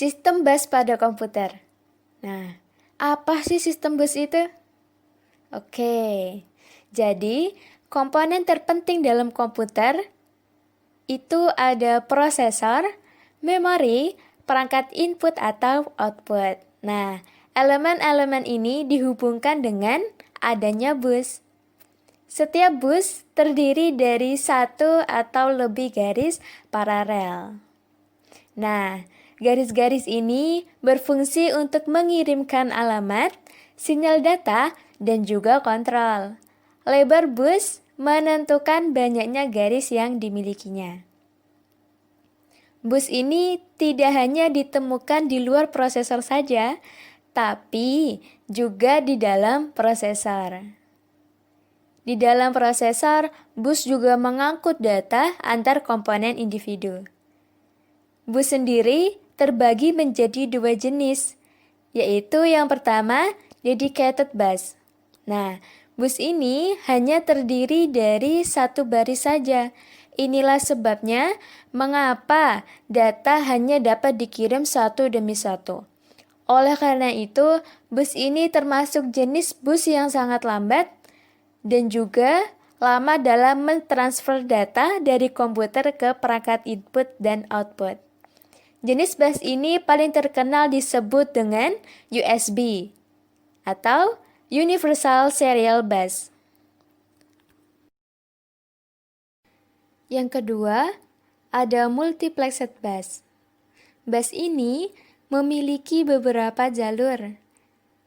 Sistem bus pada komputer. Nah, apa sih sistem bus itu? Oke, jadi komponen terpenting dalam komputer itu ada prosesor, memori, perangkat input atau output. Nah, elemen-elemen ini dihubungkan dengan adanya bus. Setiap bus terdiri dari satu atau lebih garis paralel. Nah, garis-garis ini berfungsi untuk mengirimkan alamat, sinyal data, dan juga kontrol. Lebar bus menentukan banyaknya garis yang dimilikinya. Bus ini tidak hanya ditemukan di luar prosesor saja, tapi juga di dalam prosesor. Di dalam prosesor, bus juga mengangkut data antar komponen individu. Bus sendiri terbagi menjadi dua jenis, yaitu yang pertama, dedicated bus. Nah, bus ini hanya terdiri dari satu baris saja. Inilah sebabnya mengapa data hanya dapat dikirim satu demi satu. Oleh karena itu, bus ini termasuk jenis bus yang sangat lambat dan juga lama dalam mentransfer data dari komputer ke perangkat input dan output. Jenis bus ini paling terkenal disebut dengan USB atau Universal Serial Bus. Yang kedua, ada Multiplexed Bus. Bus ini memiliki beberapa jalur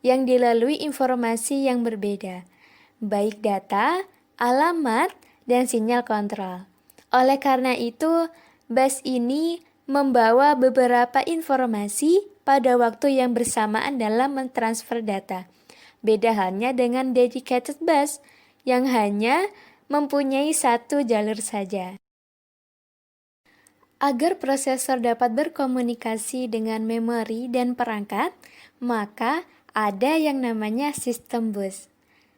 yang dilalui informasi yang berbeda, baik data, alamat, dan sinyal kontrol. Oleh karena itu, bus ini membawa beberapa informasi pada waktu yang bersamaan dalam mentransfer data. Beda halnya dengan dedicated bus yang hanya mempunyai satu jalur saja. Agar prosesor dapat berkomunikasi dengan memori dan perangkat, maka ada yang namanya sistem bus.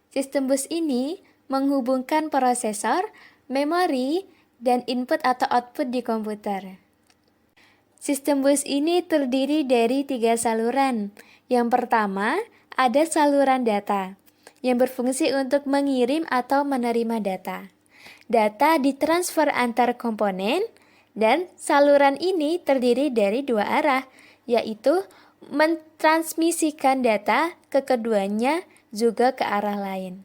Sistem bus ini menghubungkan prosesor, memori, dan input atau output di komputer. Sistem bus ini terdiri dari 3 saluran. Yang pertama, ada saluran data yang berfungsi untuk mengirim atau menerima data. Data ditransfer antar komponen dan saluran ini terdiri dari 2 arah, yaitu mentransmisikan data ke keduanya juga ke arah lain.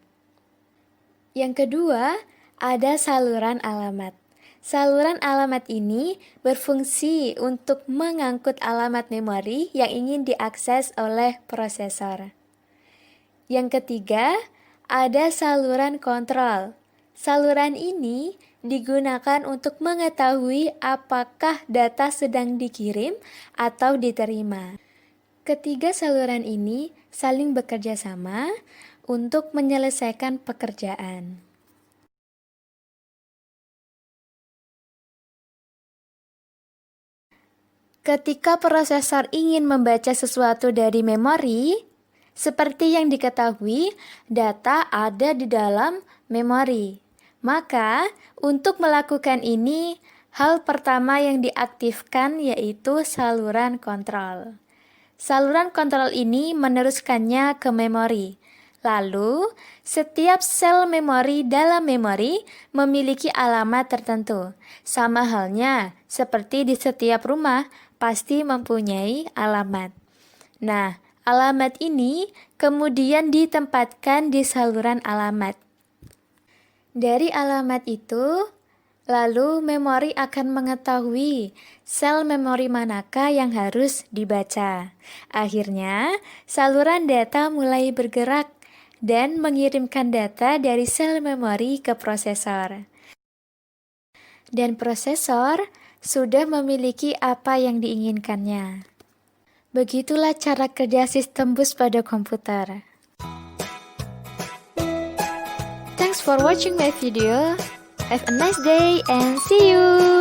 Yang kedua, ada saluran alamat. Saluran alamat ini berfungsi untuk mengangkut alamat memori yang ingin diakses oleh prosesor. Yang ketiga, ada saluran kontrol. Saluran ini digunakan untuk mengetahui apakah data sedang dikirim atau diterima. Ketiga saluran ini saling bekerja sama untuk menyelesaikan pekerjaan. Ketika prosesor ingin membaca sesuatu dari memori, seperti yang diketahui, data ada di dalam memori. Maka, untuk melakukan ini, hal pertama yang diaktifkan yaitu saluran kontrol. Saluran kontrol ini meneruskannya ke memori. Lalu, setiap sel memori dalam memori memiliki alamat tertentu. Sama halnya seperti di setiap rumah pasti mempunyai alamat. Nah, alamat ini kemudian ditempatkan di saluran alamat. Dari alamat itu, lalu memori akan mengetahui sel memori manakah yang harus dibaca. Akhirnya, saluran data mulai bergerak dan mengirimkan data dari sel memori ke prosesor. Dan prosesor sudah memiliki apa yang diinginkannya. Begitulah cara kerja sistem bus pada komputer. Thanks for watching my video. Have a nice day and see you!